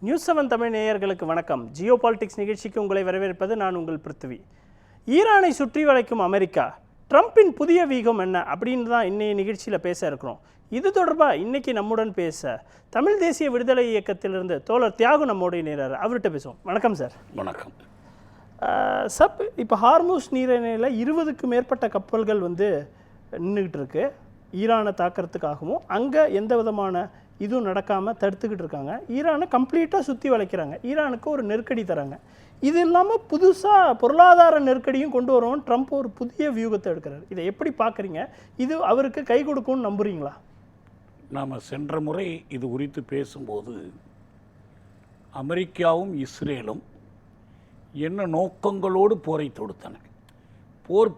நியூஸ்7 தமிழ் நேயர்களுக்கு வணக்கம். ஜியோ பாலிடிக்ஸ் நிகழ்ச்சிக்கு உங்களை வரவேற்பது நான் உங்கள் பிருத்திவி. ஈரானை சுற்றி வளைக்கும் அமெரிக்கா, ட்ரம்பின் புதிய வீகம் என்ன அப்படின்னு தான் இன்னைய நிகழ்ச்சியில் பேச இருக்கிறோம். இது தொடர்பாக இன்னைக்கு நம்முடன் பேச தமிழ் தேசிய விடுதலை இயக்கத்திலிருந்து தோழர் தியாகு நம்மோடைய நேரார். அவர்கிட்ட பேசுவோம். வணக்கம் சார். வணக்கம். இப்போ ஹார்மூஸ் நீரிணையில் 20க்கும் மேற்பட்ட கப்பல்கள் நின்றுக்கிட்டு இருக்கு. ஈரானை தாக்கிறதுக்காகவும் அங்கே எந்த விதமான இதுவும் நடக்காமல் தடுத்துக்கிட்டு இருக்காங்க. ஈரானை கம்ப்ளீட்டாக சுற்றி வளைக்கிறாங்க. ஈரானுக்கு ஒரு நெருக்கடி தராங்க. இது இல்லாமல் புதுசாக பொருளாதார நெருக்கடியும் கொண்டு வரவும் ட்ரம்ப் ஒரு புதிய வியூகத்தை எடுக்கிறார். இதை எப்படி பார்க்குறீங்க? இது அவருக்கு கை கொடுக்கும்னு நம்புறீங்களா? நாம் சென்ற முறை இது குறித்து பேசும்போது அமெரிக்காவும் இஸ்ரேலும் என்ன நோக்கங்களோடு போரை தொடுத்தன.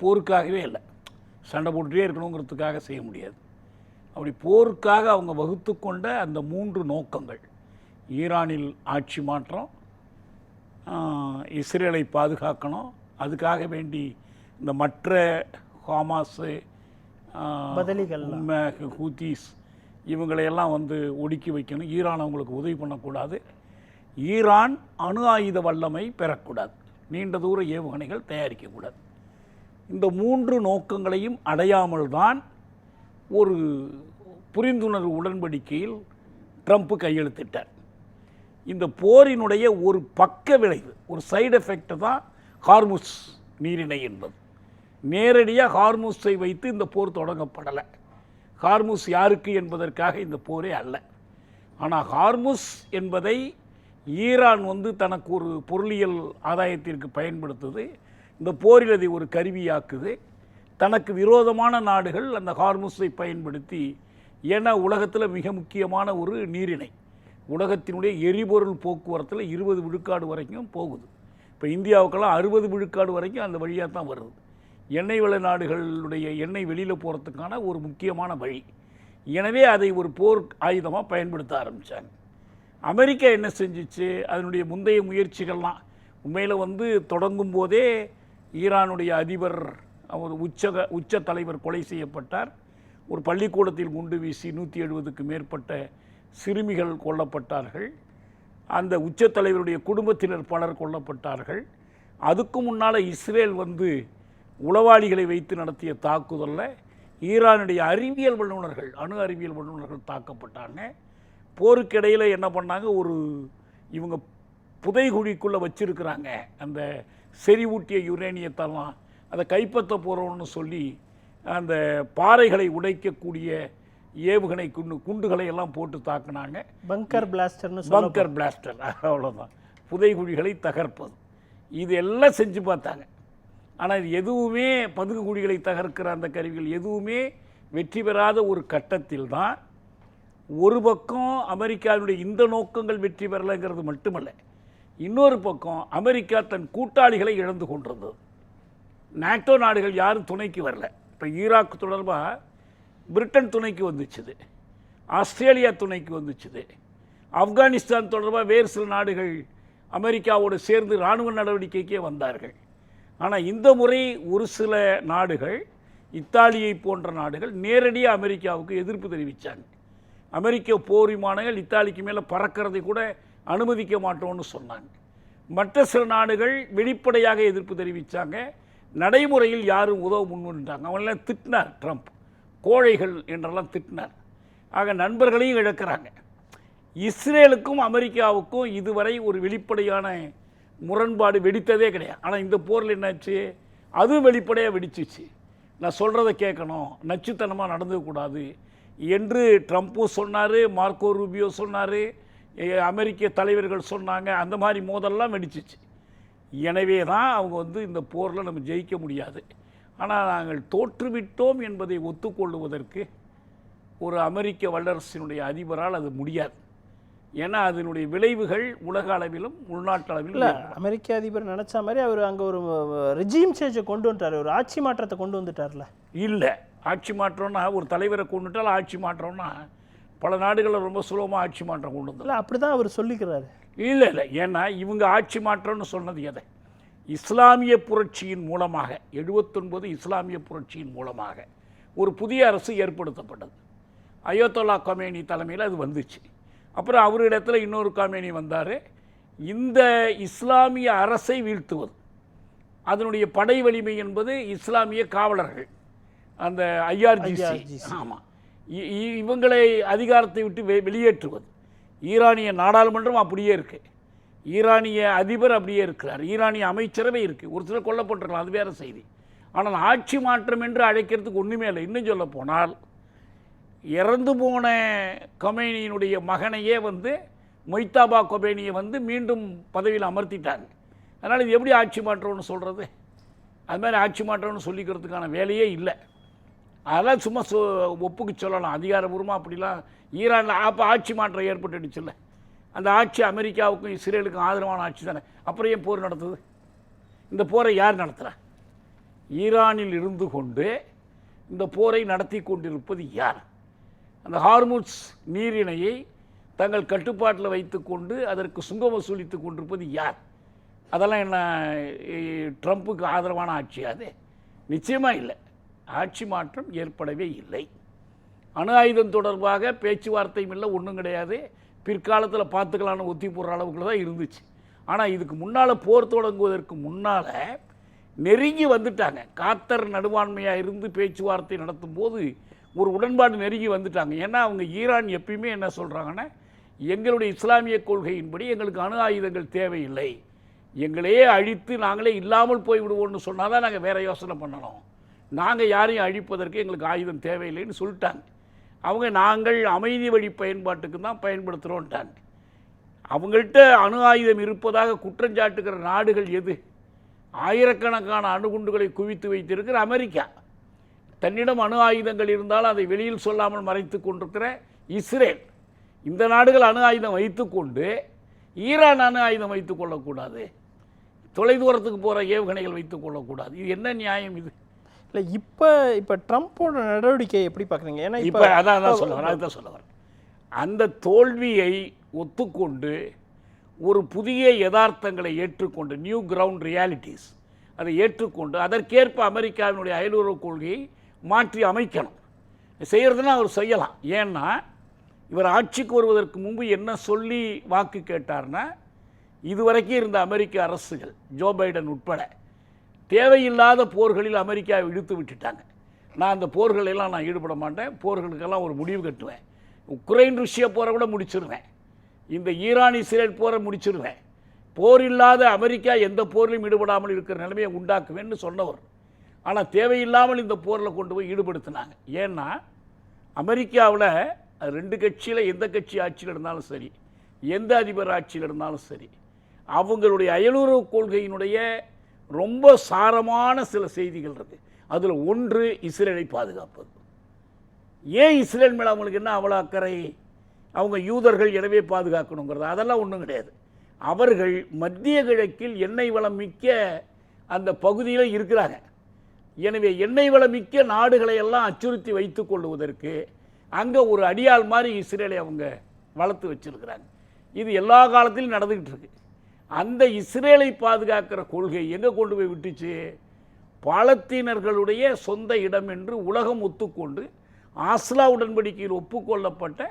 போருக்காகவே இல்லை, சண்டை போட்டுகிட்டே இருக்கணுங்கிறதுக்காக செய்ய முடியாது. அப்படி போருக்காக அவங்க வகுத்து கொண்ட அந்த 3 நோக்கங்கள், ஈரானில் ஆட்சி மாற்றம், இஸ்ரேலை பாதுகாக்கணும், அதுக்காக வேண்டி இந்த மற்ற ஹமாஸு, ஹூதீஸ் இவங்களையெல்லாம் ஒடுக்கி வைக்கணும். ஈரான் அவங்களுக்கு உதவி பண்ணக்கூடாது. ஈரான் அணு ஆயுத வல்லமை பெறக்கூடாது. நீண்ட தூர ஏவுகணைகள் தயாரிக்கக்கூடாது. இந்த 3 நோக்கங்களையும் அடையாமல் தான் ஒரு புரிந்துணர்வு உடன்படிக்கையில் ட்ரம்ப் கையெழுத்திட்டார். இந்த போரினுடைய ஒரு பக்க விளைவு, ஒரு சைடு எஃபெக்ட் தான் ஹார்முஸ் நீரிணை என்பது. நேரடியாக ஹார்முஸை வைத்து இந்த போர் தொடங்கப்படலை. ஹார்முஸ் யாருக்கு என்பதற்காக இந்த போரே அல்ல. ஆனால் ஹார்முஸ் என்பதை ஈரான் தனக்கு ஒரு பொருளியல் ஆதாயத்திற்கு பயன்படுத்துது. இந்த போரில் அதை ஒரு கருவியாக்குது. தனக்கு விரோதமான நாடுகள் அந்த ஹார்முஸை பயன்படுத்தி, ஏன்னா உலகத்தில் மிக முக்கியமான ஒரு நீரிணை, உலகத்தினுடைய எரிபொருள் போக்குவரத்தில் 20 விழுக்காடு வரைக்கும் போகுது. இப்போ இந்தியாவுக்கெல்லாம் 60 விழுக்காடு வரைக்கும் அந்த வழியாக தான் வருது. எண்ணெய் வள நாடுகளுடைய எண்ணெய் வெளியில் போகிறதுக்கான ஒரு முக்கியமான வழி. எனவே அதை ஒரு போர் ஆயுதமாக பயன்படுத்த ஆரம்பித்தாங்க. அமெரிக்கா என்ன செஞ்சிச்சு? அதனுடைய முந்தைய முயற்சிகள்லாம் உண்மையில் தொடங்கும் போதே ஈரானுடைய அதிபர், அவர் உச்ச தலைவர் கொலை செய்யப்பட்டார். ஒரு பள்ளிக்கூடத்தில் குண்டு வீசி 170க்கு மேற்பட்ட சிறுமிகள் கொல்லப்பட்டார்கள். அந்த உச்ச தலைவருடைய குடும்பத்தினர் பலர் கொல்லப்பட்டார்கள். அதுக்கு முன்னால் இஸ்ரேல் உளவாளிகளை வைத்து நடத்திய தாக்குதலில் ஈரானுடைய அறிவியல் வல்லுநர்கள், அணு அறிவியல் வல்லுநர்கள் தாக்கப்பட்டாங்க. போருக்கிடையில் என்ன பண்ணாங்க, இவங்க புதைகுழிக்குள்ளே வச்சிருக்கிறாங்க அந்த செறிவூட்டிய யுரேனியத்தெல்லாம், அதை கைப்பற்ற போகிறோன்னு சொல்லி அந்த பாறைகளை உடைக்கக்கூடிய ஏவுகணை குண்டுகளை எல்லாம் போட்டு தாக்குனாங்க. பங்கர் பிளாஸ்டர், அவ்வளோதான், புதைகுழிகளை தகர்ப்பது. இது எல்லாம் செஞ்சு பார்த்தாங்க. ஆனால் இது எதுவுமே, பதுங்கு குழிகளை தகர்க்கிற அந்த கருவிகள் எதுவுமே வெற்றி பெறாத ஒரு கட்டத்தில் தான் ஒரு பக்கம் அமெரிக்காவுடைய இந்த நோக்கங்கள் வெற்றி பெறலைங்கிறது மட்டுமல்ல, இன்னொரு பக்கம் அமெரிக்கா தன் கூட்டாளிகளை இழந்து கொண்டிருந்தது. நாட்டோ நாடுகள் யாரும் துணைக்கு வரல. இப்போ ஈராக் தொடர்பாக பிரிட்டன் துணைக்கு வந்துச்சுது, ஆஸ்திரேலியா துணைக்கு வந்துச்சுது, ஆப்கானிஸ்தான் தொடர்பாக வேறு சில நாடுகள் அமெரிக்காவோடு சேர்ந்து இராணுவ நடவடிக்கைக்கே வந்தார்கள். ஆனால் இந்த முறை ஒரு சில நாடுகள், இத்தாலியை போன்ற நாடுகள் நேரடியாக அமெரிக்காவுக்கு எதிர்ப்பு தெரிவித்தாங்க. அமெரிக்க போர் விமானங்கள் இத்தாலிக்கு மேலே பறக்கிறதை கூட அனுமதிக்க மாட்டோம்னு சொன்னாங்க. மற்ற சில நாடுகள் வெளிப்படையாக எதிர்ப்பு தெரிவித்தாங்க. நடைமுறையில் யாரும் உதவ முன்வந்துட்டாங்க. அவங்களெல்லாம் திட்டினார் ட்ரம்ப், கோழைகள் என்றெல்லாம் திட்டினார். ஆக நண்பர்களையும் இழக்கிறாங்க. இஸ்ரேலுக்கும் அமெரிக்காவுக்கும் இதுவரை ஒரு வெளிப்படையான முரண்பாடு வெடித்ததே கிடையாது. ஆனால் இந்த போரில் என்னாச்சு, அதுவும் வெளிப்படையாக வெடிச்சிச்சு. நான் சொல்கிறத கேட்கணும், நச்சுத்தனமாக நடந்துக்கூடாது என்று ட்ரம்ப்பும் சொன்னார், மார்க்கோ ரூபியோ சொன்னார், அமெரிக்க தலைவர்கள் சொன்னாங்க. அந்த மாதிரி மோதல்லாம் வெடிச்சிச்சு. எனவே தான் அவங்க இந்த போரில் நம்ம ஜெயிக்க முடியாது. ஆனால் நாங்கள் தோற்றுவிட்டோம் என்பதை ஒத்துக்கொள்வதற்கு ஒரு அமெரிக்க வல்லரசினுடைய அதிபரால் அது முடியாது. ஏன்னா அதனுடைய விளைவுகள் உலக அளவிலும் உள்நாட்டு அளவிலும் இல்லை. அமெரிக்க அதிபர் நினச்ச மாதிரி அவர் அங்கே ஒரு ரெஜிம் சேஞ்சை கொண்டு வந்துட்டார், ஒரு ஆட்சி மாற்றத்தை கொண்டு வந்துட்டார்ல. இல்லை, ஆட்சி மாற்றம்னா ஒரு தலைவரை கொண்டுட்டால் ஆட்சி மாற்றம்னா பல நாடுகளில் ரொம்ப சுலபமாக ஆட்சி மாற்றம் கொண்டு வந்து. அப்படி தான் அவர் சொல்லிக்கிறாரு. இல்லை, ஏன்னா இவங்க ஆட்சி மாற்றம்னு சொன்னது எதை? இஸ்லாமிய புரட்சியின் மூலமாக, 79 இஸ்லாமிய புரட்சியின் மூலமாக ஒரு புதிய அரசு ஏற்படுத்தப்பட்டது. அயோத்தொல்லா கொமேனி தலைமையில் அது வந்துச்சு. அப்புறம் அவரிடத்துல இன்னொரு காமேனி வந்தார். இந்த இஸ்லாமிய அரசை வீழ்த்துவது, அதனுடைய படை வலிமை என்பது இஸ்லாமிய காவலர்கள், அந்த ஐஆர்ஜிசி. ஆமாம், இவங்களை அதிகாரத்தை விட்டு வெளியேற்றுவது. ஈரானிய நாடாளுமன்றம் அப்படியே இருக்குது, ஈரானிய அதிபர் அப்படியே இருக்கிறார், ஈரானிய அமைச்சரவை இருக்குது. ஒரு சிலர் கொல்லப்பட்டிருக்கலாம், அது வேறு செய்தி. ஆனால் ஆட்சி மாற்றம் என்று அழைக்கிறதுக்கு ஒன்றுமே இல்லை. இன்னும் சொல்ல போனால் இறந்து போன கொமேனியினுடைய மகனையே மொய்தாபா கொமேனியை மீண்டும் பதவியில் அமர்த்திட்டாங்க. அதனால் இது எப்படி ஆட்சி மாற்றம்னு சொல்கிறது? அது மாதிரி ஆட்சி மாற்றம்னு சொல்லிக்கிறதுக்கான வேலையே இல்லை. அதெல்லாம் சும்மா ஒப்புக்கு சொல்லலாம் அதிகாரபூர்வமாக. அப்படிலாம் ஈரானில் அப்போ ஆட்சி மாற்றம் ஏற்பட்டுடுச்சுல்ல, அந்த ஆட்சி அமெரிக்காவுக்கும் இஸ்ரேலுக்கும் ஆதரவான ஆட்சி தானே. அப்புறம் ஏன் போர் நடத்துது? இந்த போரை யார் நடத்துகிறா? ஈரானில் இருந்து கொண்டு இந்த போரை நடத்தி கொண்டிருப்பது யார்? அந்த ஹார்முஸ் நீரிணையை தங்கள் கட்டுப்பாட்டில் வைத்துக்கொண்டு அதற்கு சுங்கம் வசூலித்து கொண்டிருப்பது யார்? அதெல்லாம் என்ன ட்ரம்ப்புக்கு ஆதரவான ஆட்சி? அது நிச்சயமாக இல்லை. ஆட்சி மாற்றம் ஏற்படவே இல்லை. அணு ஆயுதம் தொடர்பாக பேச்சுவார்த்தையும் இல்லை, ஒன்றும் கிடையாது. பிற்காலத்தில் பார்த்துக்கலான்னு ஒத்தி போடுற அளவுக்கு தான் இருந்துச்சு. ஆனால் இதுக்கு முன்னால் போர் தொடங்குவதற்கு முன்னால் நெருங்கி வந்துட்டாங்க. காத்தர் நடுவான்மையாக இருந்து பேச்சுவார்த்தை நடத்தும் போது ஒரு உடன்பாடு நெருங்கி வந்துட்டாங்க. ஏன்னா அவங்க ஈரான் எப்பயுமே என்ன சொல்கிறாங்கன்னா, எங்களுடைய இஸ்லாமிய கொள்கையின்படி எங்களுக்கு அணு ஆயுதங்கள் தேவையில்லை, எங்களையே அழித்து நாங்களே இல்லாமல் போய்விடுவோம்னு சொன்னால் தான் நாங்கள் வேறு யோசனை பண்ணணும், நாங்கள் யாரையும் அழிப்பதற்கு எங்களுக்கு ஆயுதம் தேவையில்லைன்னு சொல்லிட்டாங்க. அவங்க நாங்கள் அமைதி வழி பயன்பாட்டுக்கு தான் பயன்படுத்துகிறோன்ட்டாங்க. அவங்கள்ட்ட அணு ஆயுதம் இருப்பதாக குற்றஞ்சாட்டுகிற நாடுகள் எது? ஆயிரக்கணக்கான அணுகுண்டுகளை குவித்து வைத்திருக்கிற அமெரிக்கா. தன்னிடம் அணு ஆயுதங்கள் இருந்தாலும் அதை வெளியில் சொல்லாமல் மறைத்து கொண்டிருக்கிற இஸ்ரேல். இந்த நாடுகள் அணு ஆயுதம் வைத்துக்கொண்டு ஈரான் அணு ஆயுதம் வைத்துக் கொள்ளக்கூடாது, தொலைதூரத்துக்கு போகிற ஏவுகணைகள் வைத்துக் கொள்ளக்கூடாது. இது என்ன நியாயம்? இது இல்லை. இப்போ ட்ரம்ப்போட நடவடிக்கை எப்படி பார்க்குறீங்க? ஏன்னா இப்போ அதான் சொல்ல வரேன். அந்த தோல்வியை ஒத்துக்கொண்டு ஒரு புதிய யதார்த்தங்களை ஏற்றுக்கொண்டு, நியூ கிரவுண்ட் ரியாலிட்டிஸ், அதை ஏற்றுக்கொண்டு அதற்கேற்ப அமெரிக்காவினுடைய அயலுறவு கொள்கையை மாற்றி அமைக்கணும். செய்கிறதுனா அவர் செய்யலாம். ஏன்னா இவர் ஆட்சிக்கு வருவதற்கு முன்பு என்ன சொல்லி வாக்கு கேட்டார்னா, இதுவரைக்கும் இருந்த அமெரிக்க அரசுகள் ஜோ பைடன் உட்பட தேவையில்லாத போர்களில் அமெரிக்காவை இழுத்து விட்டுட்டாங்க. நான் அந்த போர்களெல்லாம் நான் ஈடுபட மாட்டேன், போர்களுக்கெல்லாம் ஒரு முடிவு கட்டுவேன், உக்ரைன் ருஷ்யா போரை கூட முடிச்சிருவேன், இந்த ஈரான் இஸ்ரேல் போரை முடிச்சிருவேன், போர் இல்லாத அமெரிக்கா எந்த போரிலும் ஈடுபடாமல் இருக்கிற நிலைமையை உண்டாக்குவேன்னு சொன்னவர். ஆனால் தேவையில்லாமல் இந்த போரில் கொண்டு போய் ஈடுபடுத்தினாங்க. ஏன்னா அமெரிக்காவில் ரெண்டு கட்சியில் எந்த கட்சி ஆட்சியில் இருந்தாலும் சரி, எந்த அதிபர் ஆட்சியில் இருந்தாலும் சரி, அவங்களுடைய அயலுறவு கொள்கையினுடைய ரொம்ப சாரமான சில செய்திகள் இருக்குது. அதில் ஒன்று இஸ்ரேலை பாதுகாப்பது. ஏன் இஸ்ரேல் மேலே அவங்களுக்கு என்ன அவ்வளோ அக்கறை? அவங்க யூதர்கள் எனவே பாதுகாக்கணுங்கிறது அதெல்லாம் ஒன்றும் கிடையாது. அவர்கள் மத்திய கிழக்கில் எண்ணெய் வளம் மிக்க அந்த பகுதியில் இருக்கிறாங்க. எனவே எண்ணெய் வளம் மிக்க நாடுகளை எல்லாம் அச்சுறுத்தி வைத்து கொள்வதற்கு அங்கே ஒரு அடியாள் மாதிரி இஸ்ரேலை அவங்க வளர்த்து வச்சிருக்கிறாங்க. இது எல்லா காலத்திலும் நடந்துக்கிட்டு இருக்கு. அந்த இஸ்ரேலை பாதுகாக்கிற கொள்கை எங்கே கொண்டு போய் விட்டுச்சு? பாலத்தீனர்களுடைய சொந்த இடம் என்று உலகம் ஒத்துக்கொண்டு ஆஸ்லா உடன்படிக்கையில் ஒப்புக்கொள்ளப்பட்ட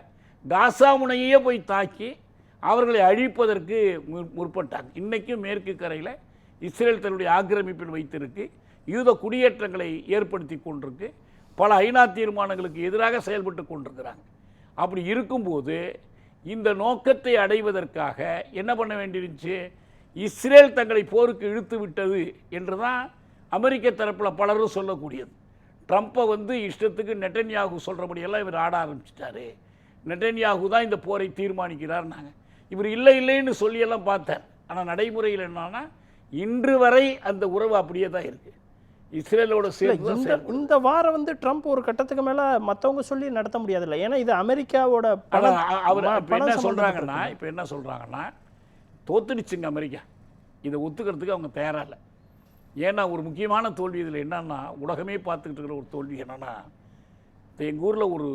காசா முனையே போய் தாக்கி அவர்களை அழிப்பதற்கு முற்பட்டாங்க. இன்றைக்கும் மேற்கு கரையில் இஸ்ரேல் தன்னுடைய ஆக்கிரமிப்பில் வைத்திருக்கு, யூத குடியேற்றங்களை ஏற்படுத்தி கொண்டிருக்கு, பல ஐநா தீர்மானங்களுக்கு எதிராக செயல்பட்டு கொண்டிருக்கிறாங்க. அப்படி இருக்கும்போது இந்த நோக்கத்தை அடைவதற்காக என்ன பண்ண வேண்டியிருந்துச்சு? இஸ்ரேல் தங்களை போருக்கு இழுத்து விட்டது என்று தான் அமெரிக்க தரப்பில் பலரும் சொல்லக்கூடியது. ட்ரம்ப்பை இஷ்டத்துக்கு நெட்டன்யாகு சொல்கிறபடியெல்லாம் இவர் ஆட ஆரம்பிச்சிட்டாரு, நெட்டன்யாகு தான் இந்த போரை தீர்மானிக்கிறார். இவர் இல்லை இல்லைன்னு சொல்லியெல்லாம் பார்த்தார். ஆனால் நடைமுறையில் என்னன்னா இன்று வரை அந்த உறவு அப்படியே தான் இருக்குது. இஸ்ரேலோட சேர்ந்து இந்த வாரம் ட்ரம்ப் ஒரு கட்டத்துக்கு மேலே மற்றவங்க சொல்லி நடத்த முடியாதுல்ல. ஏன்னா இது அமெரிக்காவோட அவர் என்ன சொல்கிறாங்கன்னா, இப்போ என்ன சொல்கிறாங்கன்னா, தோத்துடுச்சுங்க அமெரிக்கா, இதை ஒத்துக்கிறதுக்கு அவங்க தயாராக இல்லை. ஏன்னா ஒரு முக்கியமான தோல்வி இதில் என்னன்னா, உலகமே பார்த்துக்கிட்டு இருக்கிற ஒரு தோல்வி என்னென்னா, எங்கள் ஊரில் ஒரு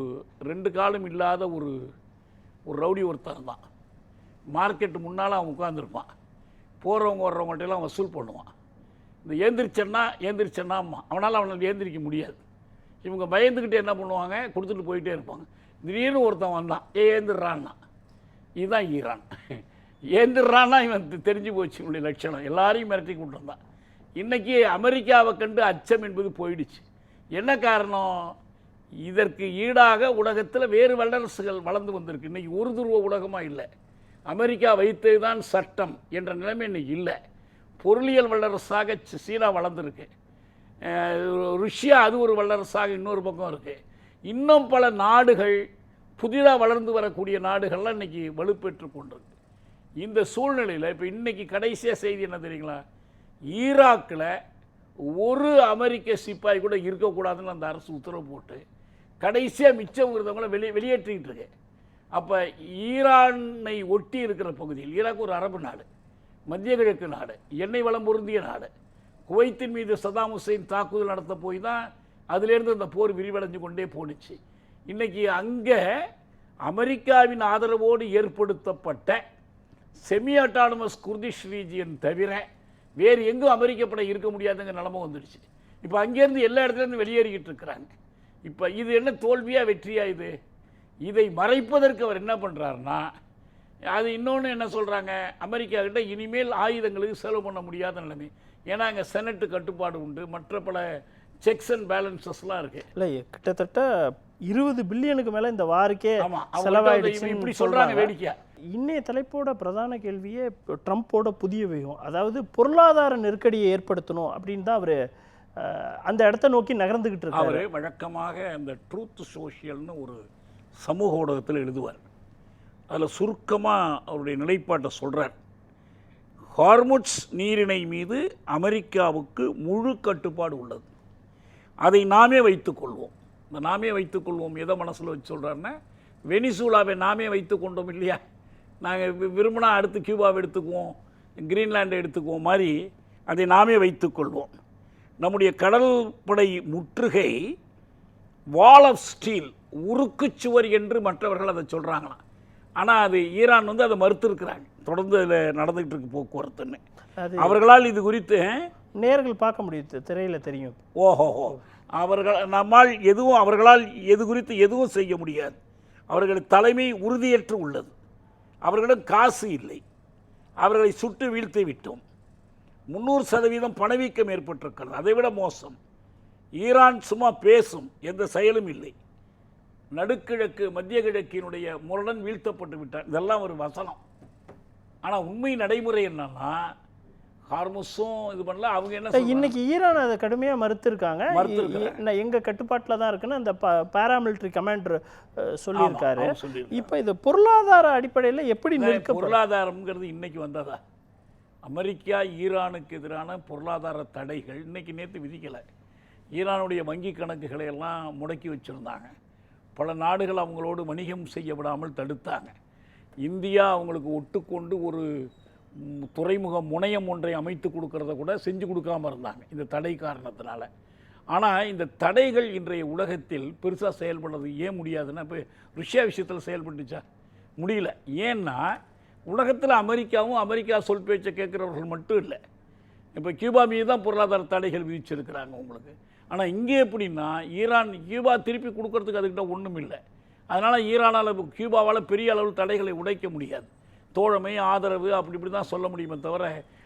2 காலம் இல்லாத ஒரு ரவுடி ஒருத்தர் தான். மார்க்கெட்டு முன்னால் அவன் உட்காந்துருப்பான், போகிறவங்க வர்றவங்கள்ட்டெல்லாம் வசூல் பண்ணுவான். இந்த ஏந்திரிச்சேன்னா அவனால் அவனை ஏந்திரிக்க முடியாது. இவங்க பயந்துக்கிட்டு என்ன பண்ணுவாங்க, கொடுத்துட்டு போயிட்டே இருப்பாங்க. திடீர்னு ஒருத்தன் வந்தான், ஏந்திடுறான்னா இதுதான் ஈரான். ஏந்துடுறான்னா இவன் தெரிஞ்சு போச்சு இவனுடைய லட்சணம். எல்லாரையும் மிரட்டி கொண்டு வந்தான். இன்றைக்கி அமெரிக்காவை கண்டு அச்சம் என்பது போயிடுச்சு. என்ன காரணம்? இதற்கு ஈடாக உலகத்தில் வேறு வல்லரசுகள் வளர்ந்து வந்திருக்கு. இன்றைக்கி ஒரு துருவ உலகமாக இல்லை. அமெரிக்கா வைத்தது தான் சட்டம் என்ற நிலைமை இன்றைக்கி இல்லை. பொருளியல் வல்லரசாக சீனா வளர்ந்துருக்கு. ருஷ்யா அது ஒரு வல்லரசாக இன்னொரு பக்கம் இருக்குது. இன்னும் பல நாடுகள் புதிதாக வளர்ந்து வரக்கூடிய நாடுகள்லாம் இன்றைக்கி வலுப்பெற்று கொண்டிருக்கு. இந்த சூழ்நிலையில் இப்போ இன்றைக்கி கடைசியாக செய்தி என்ன தெரியுங்களா? ஈராக்கில் ஒரு அமெரிக்க சிப்பாய் கூட இருக்கக்கூடாதுன்னு அந்த அரசு உத்தரவு போட்டு கடைசியாக மிச்சம் இருந்தவங்கள வெளியேற்றிக்கிட்டு இருக்கு. அப்போ ஈரானை ஒட்டி இருக்கிற பகுதியில், ஈராக் ஒரு அரபு நாடு, மத்திய கிழக்கு நாடு, எண்ணெய் வளம் பொருந்திய நாடு. குவைத்தின் மீது சதாம் ஹுசைன் தாக்குதல் நடத்த போய் தான் அதிலேருந்து அந்த போர் விரிவடைஞ்சு கொண்டே போணுச்சு. இன்றைக்கி அங்கே அமெரிக்காவின் ஆதரவோடு ஏற்படுத்தப்பட்ட செமி அட்டானமஸ் குர்திஷ் ரீஜியன் தவிர வேறு எங்கும் அமெரிக்க படை இருக்க முடியாதுங்கிற நிலைமை வந்துடுச்சு. இப்போ அங்கேருந்து எல்லா இடத்துலேருந்து வெளியேறிக்கிட்டு இருக்கிறாங்க. இப்போ இது என்ன தோல்வியாக வெற்றியாக? இதை மறைப்பதற்கு அவர் என்ன பண்ணுறாருன்னா, அது இன்னொன்று என்ன சொல்கிறாங்க, அமெரிக்கா கிட்ட இனிமேல் ஆயுதங்களுக்கு செலவு பண்ண முடியாத நிலைமை. ஏன்னா அங்கே செனட்டு கட்டுப்பாடு உண்டு, மற்ற பல செக்ஸ் அண்ட் பேலன்சஸ்லாம் இருக்குது. இல்லை, கிட்டத்தட்ட 20 பில்லியனுக்கு மேலே இந்த வாருக்கே செலவாயிடுச்சு இப்படி சொல்கிறாங்க வேடிக்கையா. இன்னைய தலைப்போட பிரதான கேள்வியே ட்ரம்ப்போட புதிய வியூகம், அதாவது பொருளாதார நெருக்கடியை ஏற்படுத்தணும் அப்படின்னு தான் அவர் அந்த இடத்த நோக்கி நகர்ந்துக்கிட்டு இருக்காரு. அவர் வழக்கமாக அந்த ட்ரூத் சோஷியல்னு ஒரு சமூக ஊடகத்தில் எழுதுவார். அதில் சுருக்கமாக அவருடைய நிலைப்பாட்டை சொல்கிறார். ஹார்முட்ஸ் நீரிணை மீது அமெரிக்காவுக்கு முழு கட்டுப்பாடு உள்ளது. அதை நாமே வைத்துக்கொள்வோம். இந்த நாமே வைத்துக்கொள்வோம் எதை மனசில் வச்சு சொல்கிறாருன்னா, வெனிசூலாவை நாமே வைத்து கொண்டோம் இல்லையா, நாங்கள் விரும்பினா அடுத்து கியூபாவை எடுத்துக்குவோம், கிரீன்லாண்டை எடுத்துக்குவோம் மாதிரி அதை நாமே வைத்துக்கொள்வோம். நம்முடைய கடல் படை முற்றுகை வால் ஆஃப் ஸ்டீல், உருக்குச்சுவர் என்று மற்றவர்கள் அதை சொல்கிறாங்களாம். ஆனால் அது ஈரான் வந்து அதை மறுத்துருக்கிறாங்க. தொடர்ந்து அதில் நடந்துகிட்டு இருக்கு போக்குவரத்துன்னு. அவர்களால் இது குறித்து நேர்கள் பார்க்க முடியுது, திரையில் தெரியும். ஓஹோஹோ, அவர்களால் எது குறித்து எதுவும் செய்ய முடியாது. அவர்கள் தலைமை உறுதியற்று உள்ளது. அவர்களிடம் காசு இல்லை. அவர்களை சுட்டு வீழ்த்தி விட்டோம். 300% பணவீக்கம் ஏற்பட்டிருக்கிறது. அதைவிட மோசம், ஈரான் சும்மா பேசும், எந்த செயலும் இல்லை. நடுக்கிழக்கு மத்திய கிழக்கினுடைய முரடன் வீழ்த்தப்பட்டு விட்டார். இதெல்லாம் ஒரு வசனம். ஆனால் உண்மை நடைமுறை என்னன்னா, ஹார்முஸும் இது பண்ணல. அவங்க என்ன இன்னைக்கு ஈரான் அதை கடுமையாக மறுத்திருக்காங்க. எங்கள் கட்டுப்பாட்டில் தான் இருக்குன்னு அந்த பாராமிலிட்டரி கமாண்டர் சொல்லியிருக்காரு. இப்போ இது பொருளாதார அடிப்படையில் எப்படி நிற்க? பொருளாதாரம்ங்கிறது இன்னைக்கு வந்ததா? அமெரிக்கா ஈரானுக்கு எதிரான பொருளாதார தடைகள் இன்னைக்கு நேற்று விதிக்கலை. ஈரானுடைய வங்கி கணக்குகளை எல்லாம் முடக்கி வச்சுருந்தாங்க. பல நாடுகள் அவங்களோடு வணிகம் செய்ய விடாமல் தடுத்தாங்க. இந்தியா அவங்களுக்கு ஒட்டுக்கொண்டு ஒரு துறைமுக முனையம் ஒன்றை அமைத்து கொடுக்கறத கூட செஞ்சு கொடுக்காமல் இருந்தாங்க இந்த தடை காரணத்தினால. ஆனால் இந்த தடைகள் இன்றைய உலகத்தில் பெருசாக செயல்படுறது ஏன் முடியாதுன்னா, இப்போ ருஷ்யா விஷயத்தில் செயல்பட்டுச்சா? முடியல. ஏன்னா உலகத்தில் அமெரிக்காவும் அமெரிக்கா சொல் பேச்சை கேட்குறவர்கள் மட்டும் இல்லை. இப்போ கியூபா மீது தான் பொருளாதார தடைகள் விதிச்சிருக்கிறாங்க உங்களுக்கு. ஆனால் இங்கே எப்படின்னா, கியூபா திருப்பி கொடுக்கறதுக்கு அதுக்கிட்ட ஒன்றும் இல்லை. அதனால் ஈரானால் கியூபாவால் பெரிய அளவில் தடைகளை உடைக்க முடியாது. தோழமை, ஆதரவு அப்படி இப்படி தான் சொல்ல முடியுமே தவிர,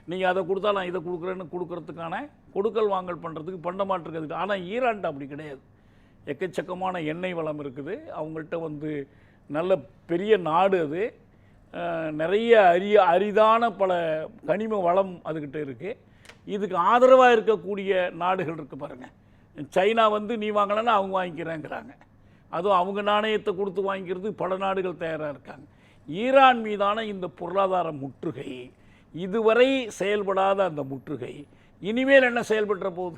நீங்கள் அதை கொடுத்தா நான் இதை கொடுக்குறேன்னு கொடுக்கறதுக்கான கொடுக்கல் வாங்கல் பண்ணுறதுக்கு பண்டமாட்டிருக்கிறதுக்கு. ஆனால் ஈரான்ட்ட அப்படி கிடையாது. எக்கச்சக்கமான எண்ணெய் வளம் இருக்குது அவங்கள்ட்ட. வந்து நல்ல பெரிய நாடு அது. நிறைய அரிதான பல கனிம வளம் அதுக்கிட்ட இருக்குது. இதுக்கு ஆதரவாக இருக்கக்கூடிய நாடுகள் இருக்குது பாருங்கள். சைனா வந்து நீ வாங்கலைன்னா அவங்க வாங்கிக்கிறேங்கிறாங்க. அதுவும் அவங்க நாணயத்தை கொடுத்து வாங்கிக்கிறது பல நாடுகள் தயாராக இருக்காங்க. ஈரான் மீதான இந்த பொருளாதார முற்றுகை, இதுவரை செயல்படாத அந்த முற்றுகை இனிமேல் என்ன செயல்படுற போகுது?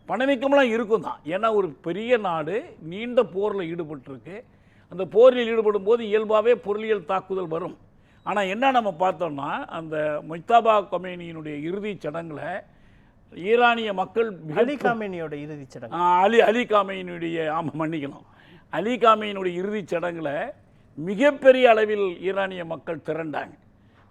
பணவீக்கம்லாம் இருக்கும் தான். ஏன்னா ஒரு பெரிய நாடு நீண்ட போரில் ஈடுபட்டிருக்கு. அந்த போரில் ஈடுபடும் போது இயல்பாகவே பொருளியல் தாக்குதல் வரும். ஆனால் என்ன நம்ம பார்த்தோம்னா, அந்த முஜ்தபா கொமேனியினுடைய இறுதிச் சடங்கில் ஈரானிய மக்கள் அலி காமேனியோட இறுதிச் சடங்கு அலி காமேனியுடைய அலி காமேனியுடைய இறுதிச் சடங்கில் மிகப்பெரிய அளவில் ஈரானிய மக்கள் திரண்டாங்க.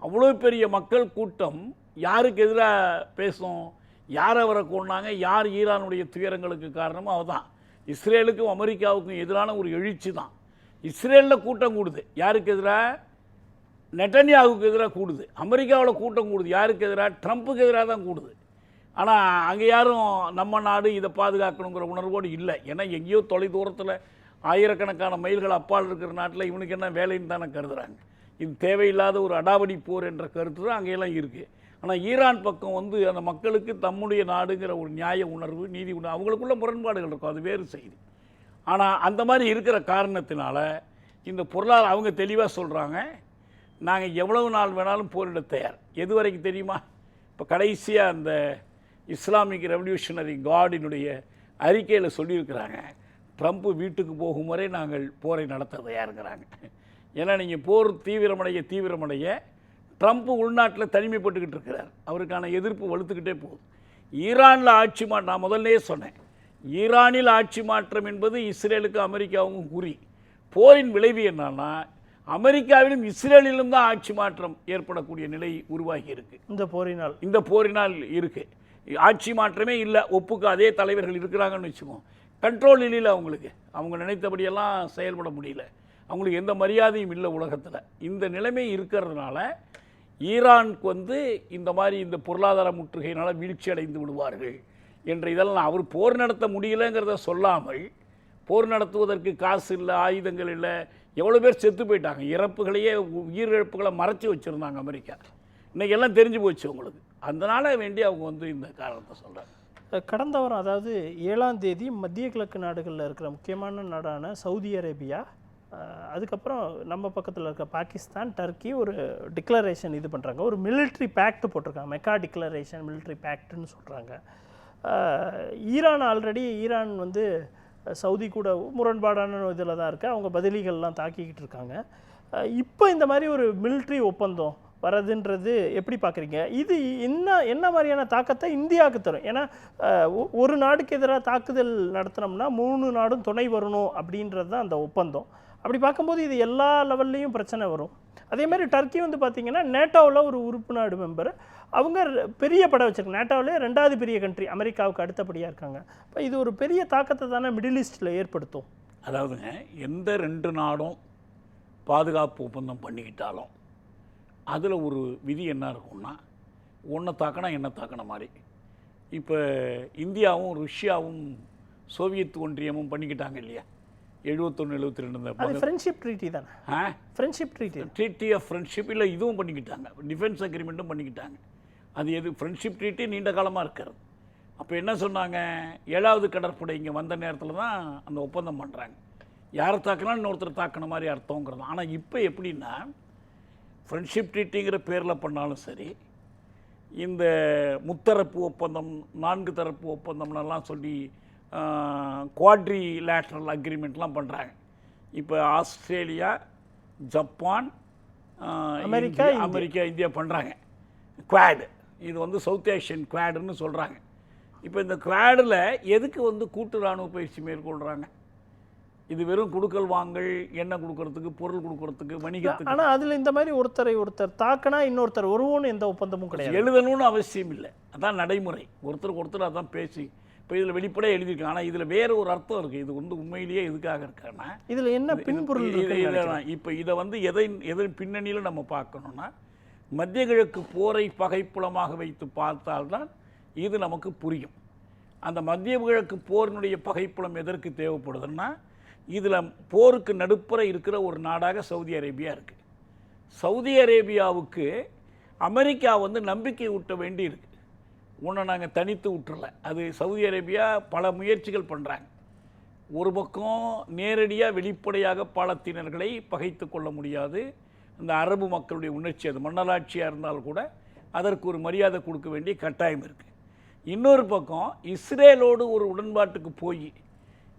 அவ்வளோ பெரிய மக்கள் கூட்டம் யாருக்கு எதிராக பேசும்? யார் அவரை கொண்டாங்க? யார் ஈரானுடைய துயரங்களுக்கு காரணமோ அவதான். இஸ்ரேலுக்கும் அமெரிக்காவுக்கும் எதிரான ஒரு எழுச்சி தான். இஸ்ரேலில் கூட்டம் கூடுது. யாருக்கு எதிராக? நெட்டன்யாவுக்கு எதிராக கூடுது. அமெரிக்காவில் கூட்டம் கூடுது. யாருக்கு எதிராக? ட்ரம்ப்புக்கு எதிராக தான் கூடுது. ஆனால் அங்கே யாரும் நம்ம நாடு இதை பாதுகாக்கணுங்கிற உணர்வோடு இல்லை. ஏன்னா எங்கேயோ தொலை தூரத்தில் ஆயிரக்கணக்கான மைல்கள் அப்பால் இருக்கிற நாட்டில் இவனுக்கு என்ன வேலைன்னு தானே கருதுகிறாங்க. இது தேவையில்லாத ஒரு அடாவடி போர் என்ற கருத்து தான் அங்கெல்லாம் இருக்குது. ஆனால் ஈரான் பக்கம் வந்து அந்த மக்களுக்கு தம்முடைய நாடுங்கிற ஒரு நியாய உணர்வு, நீதி உணர்வு, அவங்களுக்குள்ள முரண்பாடுகள் இருக்கும், அது வேறு செய்தி. ஆனால் அந்த மாதிரி இருக்கிற காரணத்தினால இந்த பொருளாதார அவங்க தெளிவாக சொல்கிறாங்க, நாங்கள் எவ்வளவு நாள் வேணாலும் போரிட தயார். எது வரைக்கும் தெரியுமா? இப்போ கடைசியாக அந்த இஸ்லாமிக் ரெவல்யூஷனரி கார்டினுடைய அறிக்கையில் சொல்லியிருக்கிறாங்க, ட்ரம்ப் வீட்டுக்கு போகும் வரை நாங்கள் போரை நடத்த தயாருங்கிறாங்க. ஏன்னா நீங்கள் போர் தீவிரமடைய ட்ரம்ப் உள்நாட்டில் தனிமைப்பட்டுக்கிட்டு இருக்கிறார். அவருக்கான எதிர்ப்பு வலுத்துக்கிட்டே போகுது. ஈரானில் ஆட்சி மாற்றம், நான் முதல்லையே சொன்னேன், ஈரானில் ஆட்சி மாற்றம் என்பது இஸ்ரேலுக்கும் அமெரிக்காவுக்கும் குறி. போரின் விளைவு என்னன்னா அமெரிக்காவிலும் இஸ்ரேலிலும் தான் ஆட்சி மாற்றம் ஏற்படக்கூடிய நிலை உருவாகி இருக்கு. இந்த போரினால் இருக்கு. ஆட்சி மாற்றமே இல்லை, ஒப்புக்கு அதே தலைவர்கள் இருக்கிறாங்கன்னு வச்சுக்கோங்க. கண்ட்ரோல் இல்லை அவங்களுக்கு. அவங்க நினைத்தபடியெல்லாம் செயல்பட முடியல. அவங்களுக்கு எந்த மரியாதையும் இல்லை உலகத்தில். இந்த நிலைமை இருக்கிறதுனால ஈரானுக்கு வந்து இந்த மாதிரி இந்த பொருளாதார முற்றுகையினால் வீழ்ச்சி அடைந்து விடுவார்கள் என்ற இதெல்லாம் அவர் போர் நடத்த முடியலைங்கிறத சொல்லாமல், போர் நடத்துவதற்கு காசு இல்லை, ஆயுதங்கள் இல்லை, எவ்வளோ பேர் செத்து போயிட்டாங்க, இறப்புகளையே உயிரிழப்புகளை மறைச்சி வச்சுருந்தாங்க அமெரிக்கா. இன்றைக்கி எல்லாம் தெரிஞ்சு போச்சு உங்களுக்கு. அதனால் வேண்டி அவங்க வந்து இந்த காரணத்தை சொல்கிறாங்க. கடந்த வாரம், அதாவது 7ஆம் தேதி மத்திய கிழக்கு நாடுகளில் இருக்கிற முக்கியமான நாடான சவுதி அரேபியா, அதுக்கப்புறம் நம்ம பக்கத்தில் இருக்க பாகிஸ்தான், டர்க்கி ஒரு டிக்ளரேஷன் இது பண்ணுறாங்க. ஒரு மிலிட்ரி பேக்ட் போட்டிருக்காங்க, மெக்கா டிக்ளரேஷன் மிலிட்ரி பேக்ட்னு சொல்கிறாங்க. ஈரான் வந்து சவுதி கூட முரண்பாடான இதில் தான் இருக்குது. அவங்க பதிலிகள்லாம் தாக்கிக்கிட்டு இருக்காங்க. இப்போ இந்த மாதிரி ஒரு மிலிட்ரி ஒப்பந்தம் வரதுன்றது எப்படி பார்க்குறீங்க? இது என்ன மாதிரியான தாக்கத்தை இந்தியாவுக்கு தரும்? ஏன்னா ஒரு நாடுக்கு எதிராக தாக்குதல் நடத்தினோம்னா 3 நாடும் துணை வரணும் அப்படின்றது தான் அந்த ஒப்பந்தம். அப்படி பார்க்கும்போது இது எல்லா லெவல்லையும் பிரச்சனை வரும். அதே மாதிரி டர்க்கி வந்து பார்த்திங்கன்னா நேட்டோவில் ஒரு உறுப்பு நாடு மெம்பர். அவங்க பெரிய படம் வச்சுருக்காங்க. நேட்டோவிலே 2வது பெரிய கண்ட்ரி, அமெரிக்காவுக்கு அடுத்தபடியாக இருக்காங்க. இப்போ இது ஒரு பெரிய தாக்கத்தை தானே மிடில் ஈஸ்டில் ஏற்படுத்தும். அதாவதுங்க, எந்த 2 நாடும் பாதுகாப்பு ஒப்பந்தம் பண்ணிக்கிட்டாலும் அதில் ஒரு விதி என்ன இருக்கும்னா, ஒன்றை தாக்கினா என்ன தாக்கின மாதிரி. இப்போ இந்தியாவும் ரஷ்யாவும் சோவியத் ஒன்றியமும் பண்ணிக்கிட்டாங்க இல்லையா, 71-72 ஃப்ரெண்ட்ஷிப் ட்ரீட்டி தானே. ஃப்ரெண்ட்ஷிப் ட்ரீட்டி ஆஃப் ஃப்ரெண்ட்ஷிப் இல்லை, இதுவும் பண்ணிக்கிட்டாங்க, டிஃபென்ஸ் அக்ரிமெண்ட்டும் பண்ணிக்கிட்டாங்க. அது எது ஃப்ரெண்ட்ஷிப் ட்ரீட்டி நீண்ட காலமாக இருக்கிறது. அப்போ என்ன சொன்னாங்க, 7வது கடற்படை இங்கே வந்த நேரத்தில் தான் அந்த ஒப்பந்தம் பண்ணுறாங்க. யாரை தாக்கினா இன்னொருத்தர் தாக்கின மாதிரி அர்த்தங்கிறது. ஆனால் இப்போ எப்படின்னா, ஃப்ரெண்ட்ஷிப் ட்ரீட்டிங்கிற பேரில் பண்ணாலும் சரி, இந்த முத்தரப்பு ஒப்பந்தம், 4 தரப்பு ஒப்பந்தம்லாம் சொல்லி குவாட்ரி லேட்ரல் அக்ரிமெண்ட்லாம் பண்ணுறாங்க. இப்போ ஆஸ்திரேலியா, ஜப்பான், அமெரிக்கா, இந்தியா பண்ணுறாங்க குவாட். இது வந்து சவுத் ஏஷியன் குவாடுன்னு சொல்கிறாங்க. இப்போ இந்த குவாடில் எதுக்கு வந்து கூட்டு இராணுவ பயிற்சி மேற்கொள்கிறாங்க? இது வெறும் கொடுக்கல் வாங்கல், எண்ணெய் கொடுக்கறதுக்கு, பொருள் கொடுக்கறதுக்கு, வணிகத்துக்கு. ஆனால் அதில் இந்த மாதிரி ஒருத்தர் தாக்கினா இன்னொருத்தர் வருவோன்னு எந்த ஒப்பந்தமும் கிடையாது. எழுதணும்னு அவசியம் இல்லை, அதான் நடைமுறை. ஒருத்தர் அதான் பேசி இப்போ இதில் வெளிப்படையாக எழுதியிருக்காங்க. ஆனால் இதில் வேறு ஒரு அர்த்தம் இருக்குது. இது வந்து உண்மையிலேயே எதுக்காக இருக்கான்னா, இதில் என்ன பின்பொருள் இப்போ இதை வந்து எதன் பின்னணியில் நம்ம பார்க்கணுன்னா, மத்திய கிழக்கு போரை பகைப்புலமாக வைத்து பார்த்தால்தான் இது நமக்கு புரியும். அந்த மத்திய கிழக்கு போரினுடைய பகைப்புலம் எதற்கு தேவைப்படுதுன்னா, இதில் போருக்கு நடுப்புற இருக்கிற ஒரு நாடாக சவுதி அரேபியா இருக்குது. சவுதி அரேபியாவுக்கு அமெரிக்கா வந்து நம்பிக்கை ஊட்ட வேண்டி இருக்குது. ஒன்று நாங்கள் தனித்து விட்டுறல, அது சவுதி அரேபியா பல முயற்சிகள் பண்ணுறாங்க. ஒரு பக்கம் நேரடியாக வெளிப்படையாக பாலத்தீனர்களை பகைத்து கொள்ள முடியாது. இந்த அரபு மக்களுடைய உணர்ச்சி, அது மன்னராட்சியாக இருந்தாலும் கூட அதற்கு ஒரு மரியாதை கொடுக்க வேண்டிய கட்டாயம் இருக்குது. இன்னொரு பக்கம் இஸ்ரேலோடு ஒரு உடன்பாட்டுக்கு போய்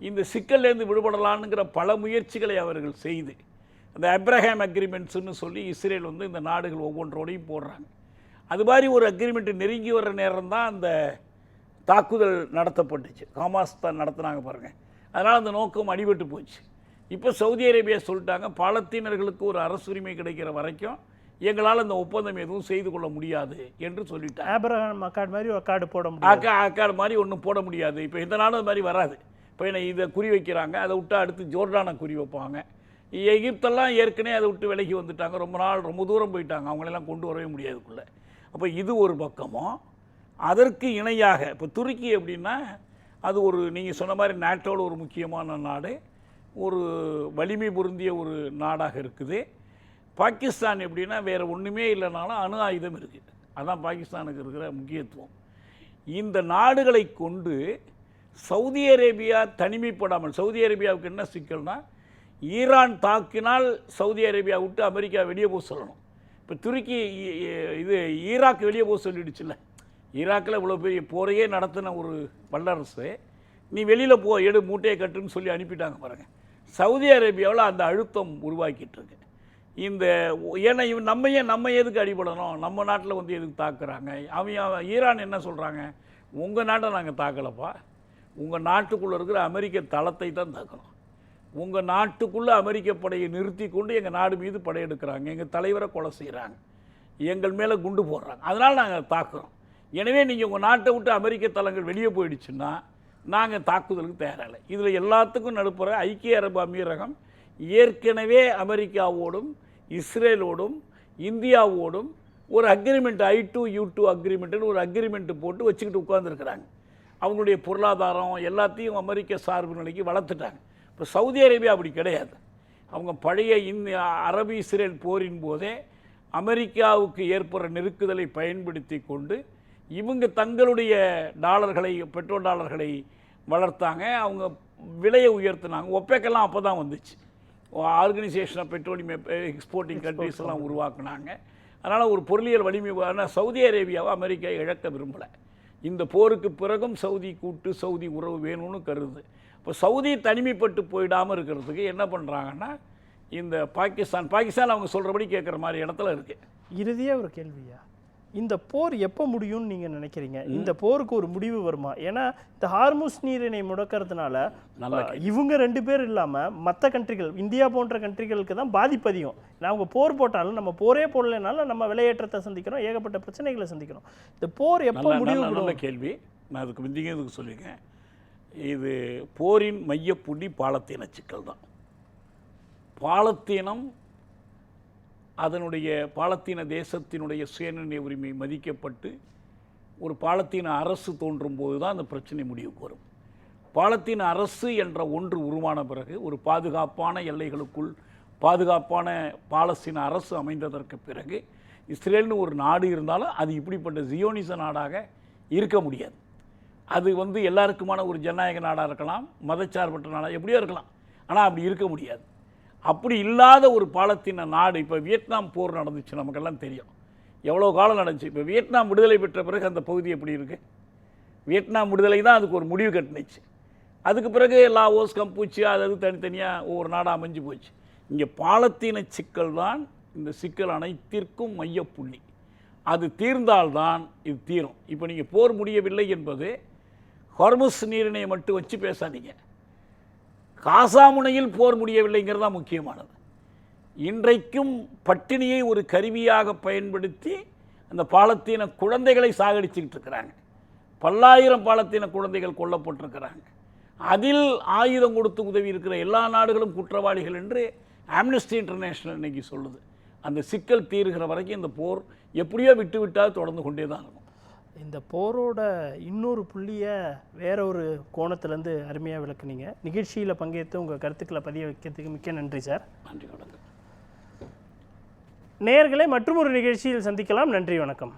இந்த சிக்கல்லேருந்து விடுபடலான்னுங்கிற பல முயற்சிகளை அவர்கள் செய்து, அந்த அப்ரஹாம் அக்ரிமெண்ட்ஸ்ன்னு சொல்லி இஸ்ரேல் வந்து இந்த நாடுகள் ஒவ்வொன்றோடையும் போடுறாங்க. அது மாதிரி ஒரு அக்ரிமெண்ட் நெருங்கி வர்ற நேரம் தான் அந்த தாக்குதல் நடத்தப்பட்டுச்சு. ஹமாஸ் தான் நடத்துனாங்க பாருங்கள். அதனால் அந்த நோக்கம் அடிபட்டு போச்சு. இப்போ சவுதி அரேபியா சொல்லிட்டாங்க, பாலத்தீனர்களுக்கு ஒரு அரசுரிமை கிடைக்கிற வரைக்கும் எங்களால் அந்த ஒப்பந்தம் எதுவும் செய்து கொள்ள முடியாது என்று சொல்லிட்டாங்க. ஆபிரகாம் அக்கார்டு மாதிரி அக்கார்டு மாதிரி ஒன்றும் போட முடியாது. இப்போ இந்த நாளும் அது மாதிரி வராது. இப்போ என்ன இதை குறி வைக்கிறாங்க, அதை விட்டால் அடுத்து ஜோர்டானை குறி வைப்பாங்க. எகிப்தெல்லாம் ஏற்கனவே அதை விட்டு விலகி வந்துட்டாங்க, ரொம்ப தூரம் போயிட்டாங்க, அவங்களெல்லாம் கொண்டு வரவே முடியாதுக்குள்ளே. அப்போ இது ஒரு பக்கமும். அதற்கு இணையாக இப்போ துருக்கி எப்படின்னா அது ஒரு நீங்கள் சொன்ன மாதிரி நாட்டோட ஒரு முக்கியமான நாடு, ஒரு வலிமை பொருந்திய ஒரு நாடாக இருக்குது. பாகிஸ்தான் எப்படின்னா வேறு ஒன்றுமே இல்லைனாலும் அணு ஆயுதம் இருக்குது. அதுதான் பாகிஸ்தானுக்கு இருக்கிற முக்கியத்துவம். இந்த நாடுகளை கொண்டு சவுதி அரேபியா தனிமைப்படாமல், சவுதி அரேபியாவுக்கு என்ன சிக்கல்னா ஈரான் தாக்கினால் சவுதி அரேபியா விட்டு அமெரிக்கா வெளியே போக சொல்லணும். இப்போ துருக்கி இது ஈராக் வெளியே போக சொல்லிடுச்சுல்ல. ஈராக்கில் இவ்வளோ பெரிய போரையே நடத்தின ஒரு வல்லரசு நீ வெளியில் போ, எடு மூட்டையை கட்டுன்னு சொல்லி அனுப்பிட்டாங்க பாருங்கள். சவுதி அரேபியாவில் அந்த அழுத்தம் உருவாக்கிட்டு இருக்கு. இந்த ஏன்னா நம்ம எதுக்கு அடிபடணும், நம்ம நாட்டில் வந்து எதுக்கு தாக்குறாங்க. அவங்க ஈரான் என்ன சொல்கிறாங்க, உங்கள் நாட்டை நாங்கள் தாக்கலப்பா, உங்கள் நாட்டுக்குள்ளே இருக்கிற அமெரிக்க தளத்தை தான் தாக்கணும். உங்கள் நாட்டுக்குள்ளே அமெரிக்க படையை நிறுத்தி கொண்டு எங்கள் நாடு மீது படையெடுக்கிறாங்க, எங்கள் தலைவரை கொலை செய்கிறாங்க, எங்கள் மேலே குண்டு போடுறாங்க, அதனால் நாங்கள் தாக்குறோம். எனவே நீங்கள் உங்கள் நாட்டை விட்டு அமெரிக்க தளங்கள் வெளியே போயிடுச்சுன்னா நாங்கள் தாக்குதலுக்கு தயாராகலை. இதில் எல்லாத்துக்கும் நடுப்புற ஐக்கிய அரபு அமீரகம் ஏற்கனவே அமெரிக்காவோடும் இஸ்ரேலோடும் இந்தியாவோடும் ஒரு அக்ரிமெண்ட், I2U2 அக்ரிமெண்ட்டுன்னு ஒரு அக்ரிமெண்ட்டு போட்டு வச்சுக்கிட்டு உட்காந்துருக்குறாங்க. அவங்களுடைய பொருளாதாரம் எல்லாத்தையும் அமெரிக்க சார்பு நிலைக்கு வளர்த்துட்டாங்க. இப்போ சவுதி அரேபியா அப்படி கிடையாது. அவங்க பழைய அரபு இஸ்ரேல் போரின் போதே அமெரிக்காவுக்கு ஏற்படுற நெருக்குதலை பயன்படுத்தி கொண்டு இவங்க தங்களுடைய டாலர்களை, பெட்ரோல் டாலர்களை வளர்த்தாங்க, அவங்க விலையை உயர்த்தினாங்க. ஒப்பேக்கெல்லாம் அப்போ தான் வந்துச்சு. Organisation of petroleum exporting countries எல்லாம் உருவாக்குனாங்க. அதனால் ஒரு பொருளியல் வலிமை. ஆனால் சவுதி அரேபியாவை அமெரிக்கா இழக்க விரும்பலை. இந்த போருக்கு பிறகும் சவுதி உறவு வேணும்னு கருது. இப்போ சவுதி தனிமைப்பட்டு போயிடாமல் இருக்கிறதுக்கு என்ன பண்ணுறாங்கன்னா இந்த பாகிஸ்தான் அவங்க சொல்கிறபடி கேட்குற மாதிரி இடத்துல இருக்குது. இறுதியாக ஒரு கேள்வியா, இந்த போர் எப்போ முடியும்னு நீங்கள் நினைக்கிறீங்க? இந்த போருக்கு ஒரு முடிவு வருமா? ஏன்னா இந்த ஹார்முஸ் நீரிணை முடக்கிறதுனால இவங்க 2 பேர் இல்லாமல் மற்ற கண்ட்ரிகள், இந்தியா போன்ற கண்ட்ரிகளுக்கு தான் பாதிப்பு அதிகம். அவங்க போர் போட்டாலும் நம்ம போரே போடலைனாலும் நம்ம விலையேற்றத்தை சந்திக்கிறோம், ஏகப்பட்ட பிரச்சனைகளை சந்திக்கிறோம். இந்த போர் எப்போ முடிவு? நல்ல கேள்வி. நான் அதுக்கு முந்திங்க இதுக்கு சொல்லியிருக்கேன். இது போரின் மையப்புள்ளி பாலத்தீன சிக்கல் தான். பாலத்தீனம் அதனுடைய பாலத்தீன தேசத்தினுடைய சுயநிர்ணய உரிமை மதிக்கப்பட்டு ஒரு பாலத்தீன அரசு தோன்றும் போது தான் அந்த பிரச்சனை முடிவுக்கு வரும். பாலத்தீன அரசு என்ற ஒன்று உருவான பிறகு ஒரு பாதுகாப்பான எல்லைகளுக்குள் பாதுகாப்பான பாலஸ்தீன அரசு அமைந்ததற்கு பிறகு இஸ்ரேல்னு ஒரு நாடு இருந்தாலும் அது இப்படிப்பட்ட ஜியோனிச நாடாக இருக்க முடியாது. அது வந்து எல்லாருக்குமான ஒரு ஜனநாயக நாடாக இருக்கலாம், மதச்சார்பற்ற நாடாக எப்படியோ இருக்கலாம், ஆனால் அப்படி இருக்க முடியாது. அப்படி இல்லாத ஒரு பாலத்தீன நாடு. இப்போ வியட்நாம் போர் நடந்துச்சு, நமக்கெல்லாம் தெரியும் எவ்வளோ காலம் நடந்துச்சு. இப்போ வியட்நாம் விடுதலை பெற்ற பிறகு அந்த பகுதி எப்படி இருக்குது? வியட்நாம் விடுதலை தான் அதுக்கு ஒரு முடிவு கட்டுனுச்சு. அதுக்கு பிறகு லாவோஸ், கம்பூச்சியா, அது தனித்தனியாக ஒவ்வொரு நாடாக அமைஞ்சு போச்சு. இங்கே பாலத்தீன சிக்கல் தான் இந்த சிக்கல் அனைத்திற்கும் மையப்புள்ளி. அது தீர்ந்தால்தான் இது தீரும். இப்போ நீங்கள் போர் முடியவில்லை என்பது ஹார்முஸ் நீரிணையை மட்டும் வச்சு பேசாதீங்க. காசா முனையில் போர் முடியவில்லைங்கிறது தான் முக்கியமானது. இன்றைக்கும் பட்டினியை ஒரு கருவியாக பயன்படுத்தி அந்த பாலத்தீன குழந்தைகளை சாகடிச்சுக்கிட்டு இருக்கிறாங்க. பல்லாயிரம் பாலத்தீன குழந்தைகள் கொல்லப்பட்டிருக்கிறாங்க. அதில் ஆயுதம் கொடுத்து உதவி இருக்கிற எல்லா நாடுகளும் குற்றவாளிகள் என்று ஆம்னஸ்டி இன்டர்நேஷனல் இன்னைக்கு சொல்லுது. அந்த சிக்கல் தீர்கிற வரைக்கும் இந்த போர் எப்படியோ விட்டால் தொடர்ந்து கொண்டே தான் இருக்கும். இந்த போரோட இன்னொரு புள்ளியை வேற ஒரு கோணத்திலேருந்து அருமையாக விளக்குனீங்க. நிகழ்ச்சியில் பங்கேற்று உங்கள் கருத்துக்களை பதிய வைக்கிறதுக்கு மிக்க நன்றி சார். நன்றி, வணக்கம். நேயர்களை மற்றொரு நிகழ்ச்சியில் சந்திக்கலாம். நன்றி, வணக்கம்.